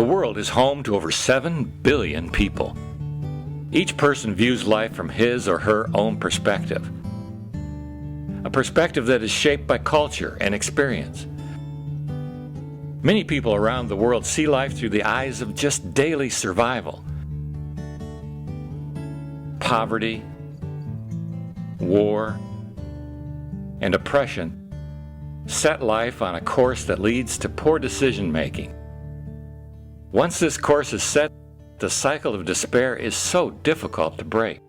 The world is home to over 7 billion people. Each person views life from his or her own perspective. A perspective that is shaped by culture and experience. Many people around the world see life through the eyes of just daily survival. Poverty, war, and oppression set life on a course that leads to poor decision-making. Once this course is set, the cycle of despair is so difficult to break.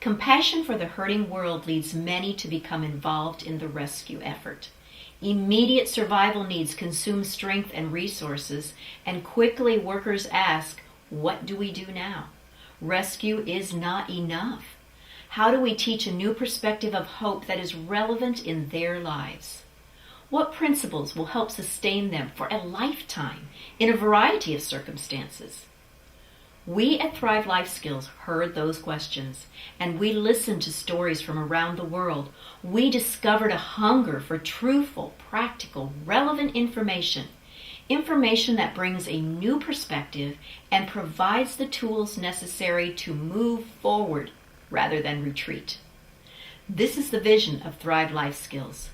Compassion for the hurting world leads many to become involved in the rescue effort. Immediate survival needs consume strength and resources, and quickly workers ask, what do we do now? Rescue is not enough. How do we teach a new perspective of hope that is relevant in their lives? What principles will help sustain them for a lifetime in a variety of circumstances? We at Thrive Life Skills heard those questions, and we listened to stories from around the world. We discovered a hunger for truthful, practical, relevant information that brings a new perspective and provides the tools necessary to move forward rather than retreat. This is the vision of Thrive Life Skills,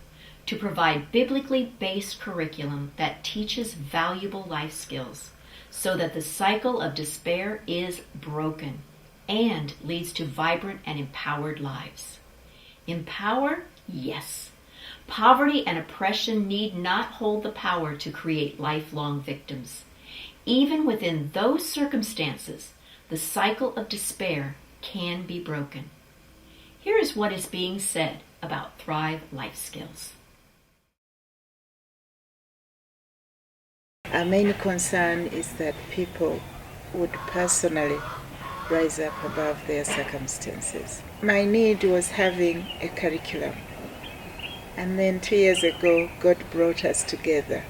to provide biblically based curriculum that teaches valuable life skills so that the cycle of despair is broken and leads to vibrant and empowered lives. Empower? Yes. Poverty and oppression need not hold the power to create lifelong victims. Even within those circumstances, the cycle of despair can be broken. Here is what is being said about Thrive Life Skills. Our main concern is that people would personally rise up above their circumstances. My need was having a curriculum. And then 2 years ago, God brought us together.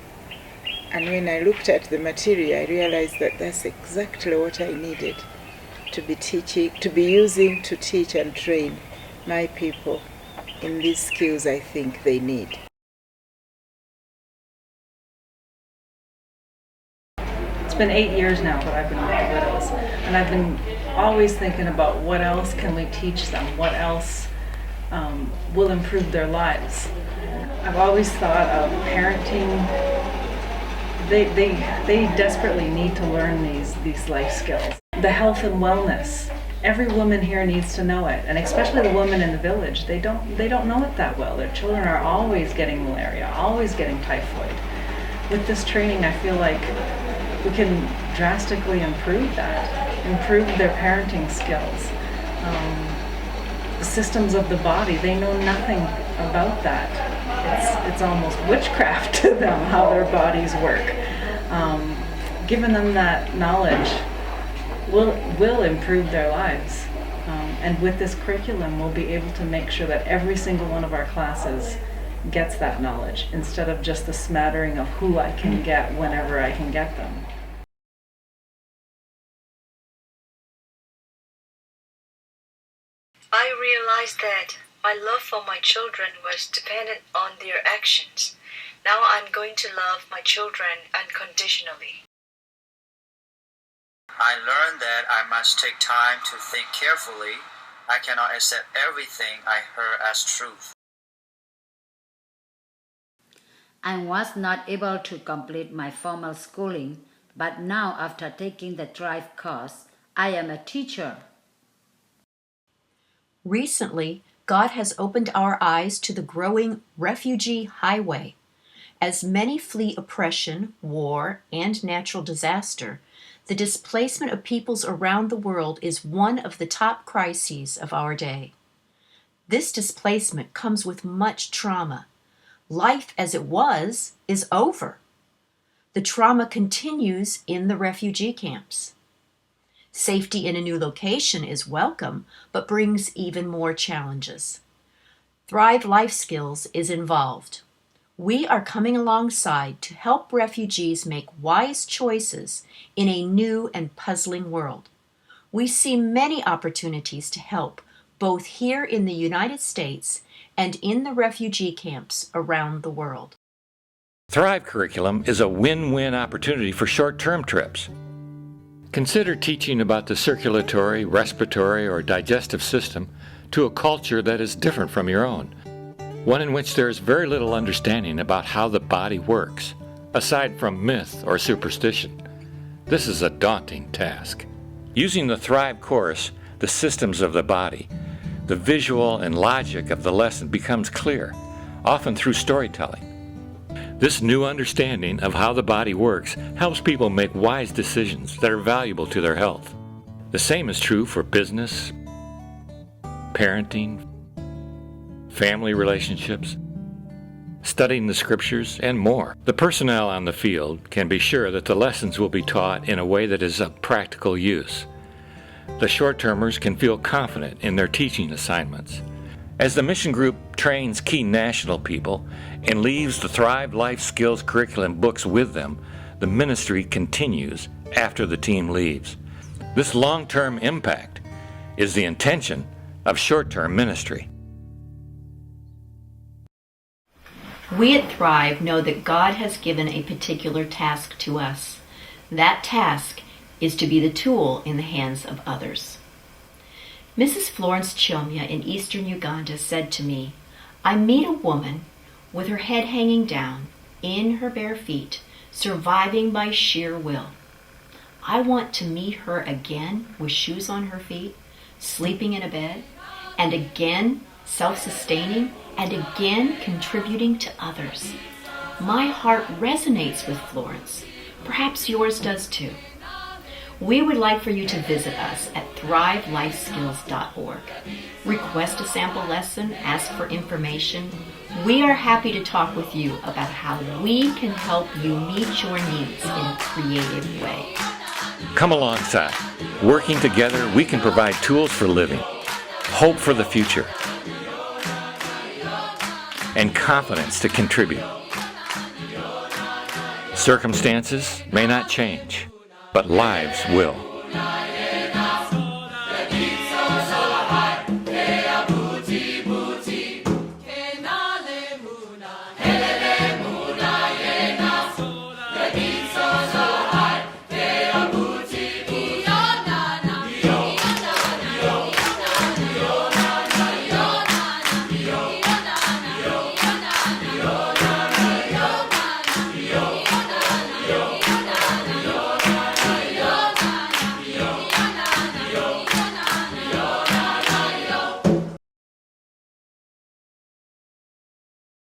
And when I looked at the material, I realized that that's exactly what I needed to be teaching, to be using to teach and train my people in these skills I think they need. It's been 8 years now that I've been with the widows, and I've been always thinking about what else can we teach them, what else will improve their lives. I've always thought of parenting. They desperately need to learn these life skills. The health and wellness. Every woman here needs to know it, and especially the women in the village. They don't know it that well. Their children are always getting malaria, always getting typhoid. With this training, I feel like we can drastically improve that, improve their parenting skills. The systems of the body, they know nothing about that. It's almost witchcraft to them how their bodies work. Giving them that knowledge will improve their lives. And with this curriculum, we'll be able to make sure that every single one of our classes gets that knowledge instead of just the smattering of who I can get whenever I can get them. I realized that my love for my children was dependent on their actions. Now I'm going to love my children unconditionally. I learned that I must take time to think carefully. I cannot accept everything I heard as truth. I was not able to complete my formal schooling, but now after taking the Thrive course, I am a teacher. Recently, God has opened our eyes to the growing refugee highway. As many flee oppression, war, and natural disaster, the displacement of peoples around the world is one of the top crises of our day. This displacement comes with much trauma. Life as it was is over. The trauma continues in the refugee camps. Safety in a new location is welcome, but brings even more challenges. Thrive Life Skills is involved. We are coming alongside to help refugees make wise choices in a new and puzzling world. We see many opportunities to help, both here in the United States and in the refugee camps around the world. Thrive curriculum is a win-win opportunity for short-term trips. Consider teaching about the circulatory, respiratory, or digestive system to a culture that is different from your own, one in which there is very little understanding about how the body works, aside from myth or superstition. This is a daunting task. Using the Thrive course, the systems of the body, the visual and logic of the lesson becomes clear, often through storytelling. This new understanding of how the body works helps people make wise decisions that are valuable to their health. The same is true for business, parenting, family relationships, studying the scriptures, and more. The personnel on the field can be sure that the lessons will be taught in a way that is of practical use. The short-termers can feel confident in their teaching assignments. As the mission group trains key national people and leaves the Thrive Life Skills curriculum books with them, the ministry continues after the team leaves. This long-term impact is the intention of short-term ministry. We at Thrive know that God has given a particular task to us. That task is to be the tool in the hands of others. Mrs. Florence Chomya in eastern Uganda said to me, "I meet a woman with her head hanging down, in her bare feet, surviving by sheer will. I want to meet her again with shoes on her feet, sleeping in a bed, and again self-sustaining, and again contributing to others." My heart resonates with Florence. Perhaps yours does too. We would like for you to visit us at thrivelifeskills.org. Request a sample lesson, ask for information. We are happy to talk with you about how we can help you meet your needs in a creative way. Come alongside. Working together, we can provide tools for living, hope for the future, and confidence to contribute. Circumstances may not change, but lives will.